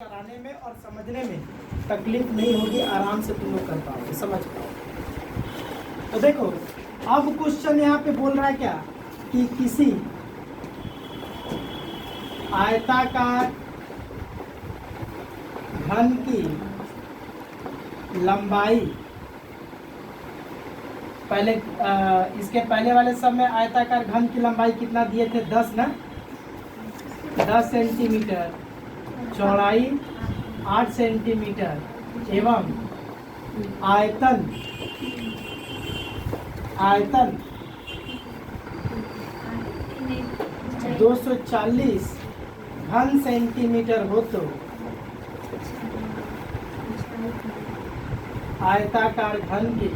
कराने में और समझने में तकलीफ नहीं होगी, आराम से तुम लोग कर पाओगे, समझ पाओगे। तो देखो अब क्वेश्चन यहाँ पे बोल रहा है क्या कि किसी आयताकार घन की लंबाई, पहले इसके पहले वाले सब में आयताकार घन की लंबाई कितना दिए थे, 10 ना, 10 सेंटीमीटर, चौड़ाई 8 सेंटीमीटर एवं आयतन 240 घन सेंटीमीटर हो तो आयताकार घन की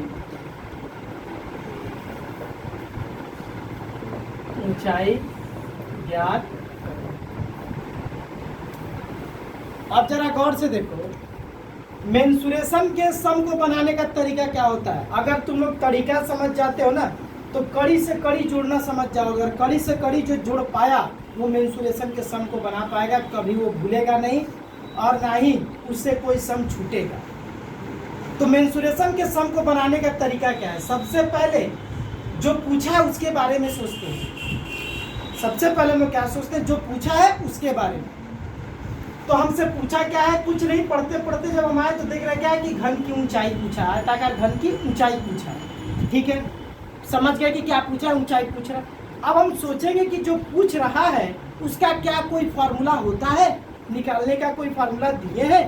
ऊंचाई ज्ञात। अब जरा गौर से देखो, मेंसुरेशन के सम को बनाने का तरीका क्या होता है। अगर तुम लोग तरीका समझ जाते हो ना तो कड़ी से कड़ी जोड़ना समझ जाओगे, अगर कड़ी से कड़ी जो जोड़ पाया वो मेंसुरेशन के सम को बना पाएगा, कभी वो भूलेगा नहीं और ना ही उससे कोई सम छूटेगा। तो मेंसुरेशन के सम को बनाने का तरीका क्या है, सबसे पहले जो पूछा है उसके बारे में सोचते हैं। सबसे पहले हम क्या सोचते हैं, जो पूछा है उसके बारे में। तो हमसे पूछा क्या है, कुछ नहीं, पढ़ते पढ़ते जब हम आए तो देख रहे क्या है कि घन की ऊंचाई पूछा है, आयताकार घन की ऊंचाई पूछा है। ठीक है, समझ गए कि क्या पूछा है, ऊंचाई पूछ रहा है। अब हम सोचेंगे कि जो पूछ रहा है उसका क्या कोई फार्मूला होता है, निकालने का कोई फार्मूला दिए है।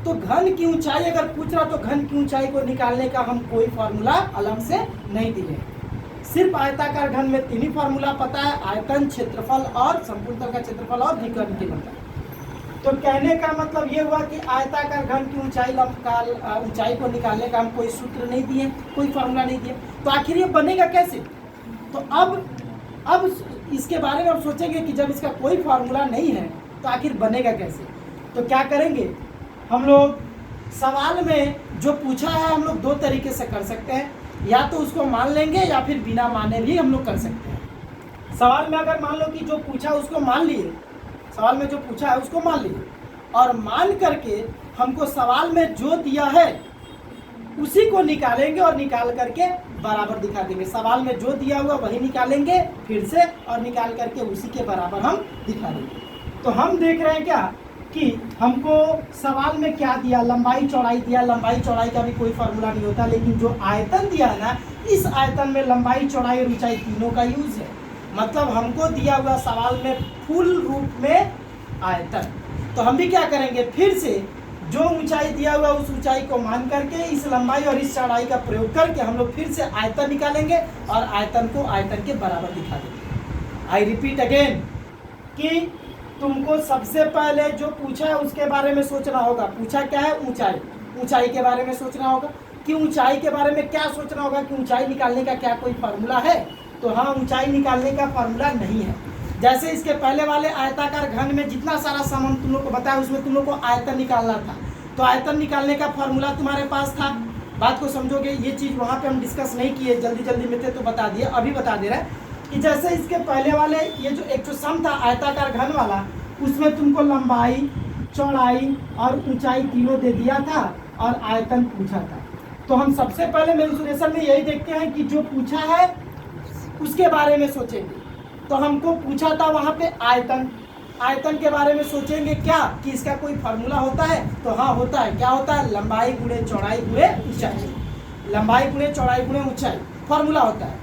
तो घन की ऊंचाई अगर पूछ रहा तो घन की ऊंचाई को निकालने का हम कोई फार्मूला अलग से नहीं दिए। सिर्फ आयताकार घन में 3 ही फार्मूला पता है, आयतन, क्षेत्रफल और संपूर्ण तल का क्षेत्रफल और विकर्ण की लंबाई। तो कहने का मतलब ये हुआ कि आयताकार घन की ऊंचाई को निकालने का हम कोई सूत्र नहीं दिए, कोई फार्मूला नहीं दिए। तो आखिर ये बनेगा कैसे। तो अब इसके बारे में हम सोचेंगे कि जब इसका कोई फार्मूला नहीं है तो आखिर बनेगा कैसे। तो क्या करेंगे हम लोग, सवाल में जो पूछा है हम लोग 2 तरीके से कर सकते हैं, या तो उसको मान लेंगे या फिर बिना माने भी हम लोग कर सकते हैं। सवाल में अगर मान लो कि जो पूछा उसको मान लिए, सवाल में जो पूछा है उसको मान लिए और मान करके हमको सवाल में जो दिया है उसी को निकालेंगे और निकाल करके बराबर दिखा देंगे। सवाल में जो दिया हुआ वही निकालेंगे फिर से और निकाल करके उसी के बराबर हम दिखा देंगे। तो हम देख रहे हैं क्या कि हमको सवाल में क्या दिया, लंबाई चौड़ाई दिया। लंबाई चौड़ाई का भी कोई फार्मूला नहीं होता, लेकिन जो आयतन दिया है ना, इस आयतन में लंबाई चौड़ाई और ऊंचाई तीनों का यूज है। मतलब हमको दिया हुआ सवाल में फुल रूप में आयतन। तो हम भी क्या करेंगे, फिर से जो ऊंचाई दिया हुआ उस ऊंचाई को मान करके इस लंबाई और इस चौड़ाई का प्रयोग करके हम लोग फिर से आयतन निकालेंगे और आयतन को आयतन के बराबर दिखा देंगे। आई रिपीट अगेन कि तुमको सबसे पहले जो पूछा है उसके बारे में सोचना होगा। पूछा क्या है, ऊंचाई। ऊंचाई के बारे में सोचना होगा कि ऊंचाई के बारे में क्या सोचना होगा कि ऊंचाई निकालने का क्या कोई फार्मूला है। तो हाँ, ऊंचाई निकालने का फार्मूला नहीं है। जैसे इसके पहले वाले आयताकार घन में जितना सारा सम हम तुम लोग को बताया उसमें तुम लोग को आयतन निकालना था, तो आयतन निकालने का फार्मूला तुम्हारे पास था। बात को समझोगे, ये चीज़ वहाँ पे हम डिस्कस नहीं किए, जल्दी जल्दी में थे तो बता दिए, अभी बता दे रहे हैं कि जैसे इसके पहले वाले ये जो एक जो सम था आयताकार घन वाला, उसमें तुमको लंबाई, चौड़ाई और ऊंचाई तीनों दे दिया था और आयतन पूछा था। तो हम सबसे पहले मेंसुरेशन में यही देखते हैं कि जो पूछा है उसके बारे में सोचेंगे। तो हमको पूछा था वहाँ पे आयतन, आयतन के बारे में सोचेंगे क्या कि इसका कोई फार्मूला होता है। तो हाँ होता है, क्या होता है, लंबाई गुणे चौड़ाई गुणे ऊंचाई, लंबाई गुणे चौड़ाई गुणे ऊंचाई फार्मूला होता है।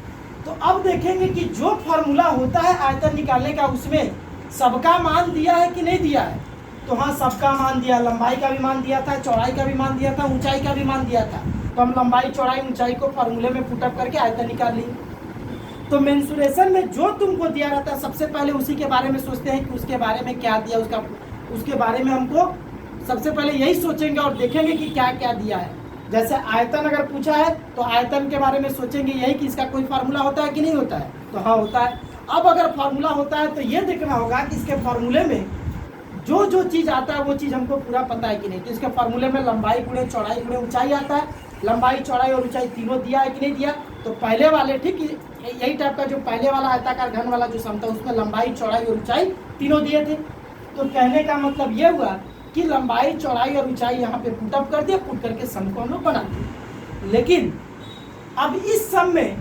तो अब देखेंगे कि जो फार्मूला होता है आयतन निकालने का उसमें सबका मान दिया है कि नहीं दिया है। तो हाँ, सबका मान दिया, लंबाई का भी मान दिया था, चौड़ाई का भी मान दिया था, ऊंचाई का भी मान दिया था। तो हम लंबाई चौड़ाई ऊंचाई को फार्मूले में पुटअप करके आयतन निकाल ली। तो मेंसुरेशन में जो तुमको दिया रहता है सबसे पहले उसी के बारे में सोचते हैं कि उसके बारे में क्या दिया, उसके बारे में हमको सबसे पहले यही सोचेंगे और देखेंगे कि क्या क्या दिया है। जैसे आयतन अगर पूछा है तो आयतन के बारे में सोचेंगे यही कि इसका कोई फार्मूला होता है कि नहीं होता है। तो हाँ होता है। अब अगर फार्मूला होता है तो ये देखना होगा कि इसके फार्मूले में जो जो चीज़ आता है वो चीज़ हमको पूरा पता है कि नहीं। तो इसके फार्मूले में लंबाई गुणे चौड़ाई गुणे ऊंचाई आता है, लंबाई चौड़ाई और ऊंचाई तीनों दिया है कि नहीं दिया। तो पहले वाले ठीक यही टाइप का जो पहले वाला आयताकार घन वाला जो सम था उसमें लंबाई चौड़ाई और ऊंचाई तीनों दिए थे। तो कहने का मतलब ये हुआ कि लंबाई चौड़ाई और ऊंचाई यहाँ पे पुटअप कर दिया, पुट करके सम को हम लोग बना दिए। लेकिन अब इस सम में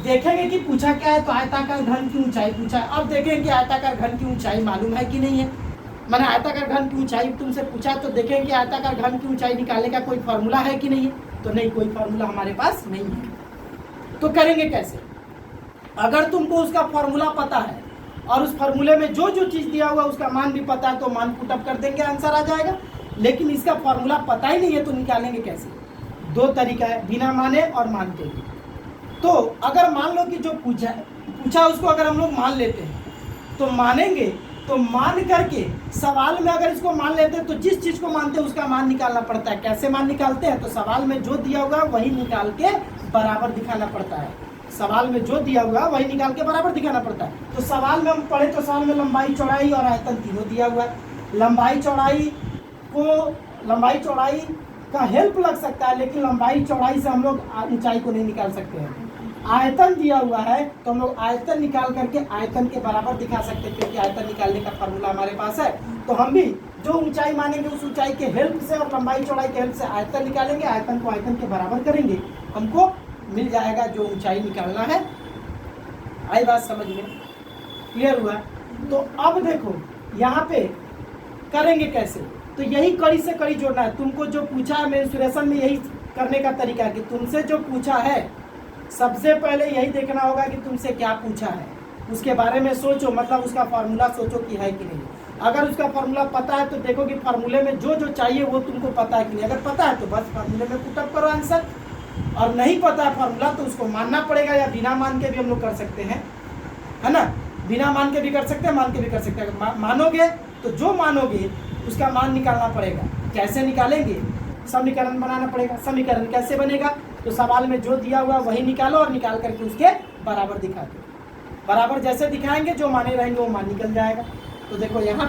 देखेंगे कि पूछा क्या है, तो आयताकार घन की ऊंचाई पूछा है। अब देखेंगे कि आयताकार घन की ऊंचाई मालूम है कि नहीं है। मैंने आयताकार घन की ऊंचाई तुमसे पूछा, तो देखेंगे कि आयताकार घन की ऊंचाई निकालने का कोई फार्मूला है कि नहीं है। तो नहीं, कोई फार्मूला हमारे पास नहीं है। तो करेंगे कैसे? अगर तुमको उसका फार्मूला पता है और उस फार्मूले में जो जो चीज़ दिया हुआ उसका मान भी पता है, तो मान पुटअप कर देंगे, आंसर आ जाएगा। लेकिन इसका फार्मूला पता ही नहीं है, तो निकालेंगे कैसे? दो तरीका है, बिना माने और मान के भी। तो अगर मान लो कि जो पूछा उसको अगर हम लोग मान लेते हैं तो मानेंगे, तो मान करके सवाल में अगर इसको मान लेते हैं तो जिस चीज़ को मानते हैं उसका मान निकालना पड़ता है। कैसे मान निकालते हैं? तो सवाल में जो दिया हुआ वही निकाल के बराबर दिखाना पड़ता है। सवाल में जो दिया हुआ वही निकाल के बराबर दिखाना पड़ता है। तो सवाल में हम पढ़े तो सवाल में लंबाई चौड़ाई और आयतन तीनों दिया हुआ है। लंबाई चौड़ाई का हेल्प लग सकता है, लेकिन लंबाई चौड़ाई से हम लोग ऊंचाई को नहीं निकाल सकते हैं। आयतन दिया हुआ है तो हम लोग आयतन निकाल करके आयतन के बराबर दिखा सकते हैं, क्योंकि आयतन निकालने का फार्मूला हमारे पास है। तो हम भी जो ऊंचाई मानेंगे उस ऊंचाई के हेल्प से और लंबाई चौड़ाई के हेल्प से आयतन निकालेंगे, आयतन को आयतन के बराबर करेंगे, हमको मिल जाएगा जो ऊंचाई निकालना है। आई बात समझ में? क्लियर हुआ? तो अब देखो यहाँ पे करेंगे कैसे? तो यही कड़ी से कड़ी जोड़ना है। तुमको जो पूछा है मेंसुरेशन में, यही करने का तरीका है कि तुमसे जो पूछा है सबसे पहले यही देखना होगा कि तुमसे क्या पूछा है, उसके बारे में सोचो, मतलब उसका फार्मूला सोचो कि है कि नहीं। अगर उसका फार्मूला पता है तो देखो कि फार्मूले में जो जो चाहिए वो तुमको पता है कि नहीं। अगर पता है तो बस फार्मूले में पुटअप करो आंसर, और नहीं पता है फार्मूला तो उसको मानना पड़ेगा, या बिना मान के भी हम लोग कर सकते हैं, है ना। बिना मान के भी कर सकते हैं, मान के भी कर सकते हैं। अगर मानोगे तो जो मानोगे उसका मान निकालना पड़ेगा। कैसे निकालेंगे? समीकरण बनाना पड़ेगा। समीकरण कैसे बनेगा? तो सवाल में जो दिया हुआ वही निकालो और निकाल करके उसके बराबर दिखा दो। बराबर जैसे दिखाएंगे जो माने रहेंगे वो मान निकल जाएगा। तो देखो यहाँ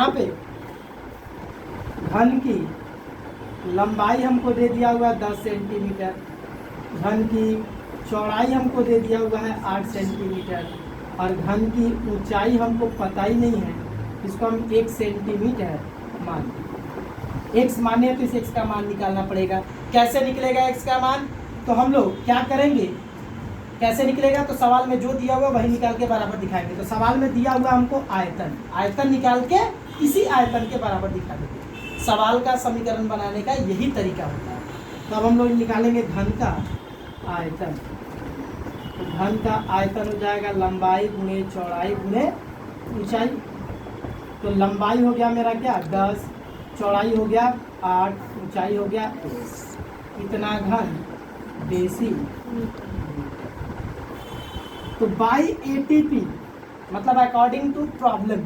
पे घन की लंबाई हमको दे दिया हुआ है 10 सेंटीमीटर, घन की चौड़ाई हमको दे दिया हुआ है 8 सेंटीमीटर, और घन की ऊंचाई हमको पता ही नहीं है, इसको हम 1 सेंटीमीटर मान, x माने तो इस x का मान निकालना पड़ेगा। कैसे निकलेगा x का मान? तो हम लोग क्या करेंगे, कैसे निकलेगा? तो सवाल में जो दिया हुआ वही निकाल के बराबर दिखाएंगे। तो सवाल में दिया हुआ हमको आयतन, आयतन निकाल के इसी आयतन के बराबर दिखा देंगे। सवाल का समीकरण बनाने का यही तरीका होता है। तो अब हम लोग निकालेंगे घन का आयतन। तो घन का आयतन हो जाएगा लंबाई गुणे चौड़ाई गुणे ऊंचाई। तो लंबाई हो गया मेरा क्या 10, चौड़ाई हो गया 8, ऊंचाई हो गया 1। इतना घन डेसी। तो बाई एटीपी मतलब according to problem,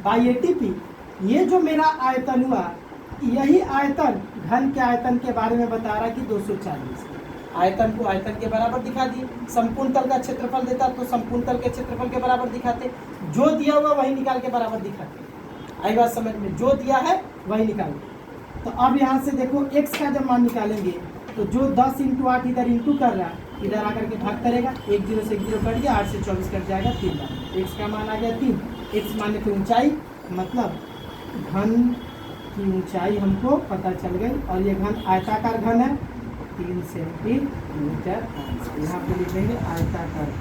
by ATP ये जो मेरा आयतन हुआ, यही आयतन घन के आयतन के बारे में बता रहा कि 240। आयतन को आयतन के बराबर दिखा दिए। संपूर्ण तल का क्षेत्रफल देता तो संपूर्ण तल के क्षेत्रफल के बराबर दिखाते, जो दिया हुआ वही निकाल के बराबर दिखाते। आई बात समझ में? जो दिया है वही निकाल। तो अब यहाँ से देखो x का जब मान निकालेंगे तो जो 10 × 8 इधर इंटू कर रहा है, इधर आकर के भाग करेगा, 1 0 से 1 0 कट गया, 8 से 24 कट जाएगा 3 बार। x का मान आ गया 3। x माने तो ऊंचाई, मतलब घन की ऊंचाई हमको पता चल गई, और ये घन आयताकार घन है 3 सेंटीमीटर। यहाँ पे लिखेंगे आयताकार।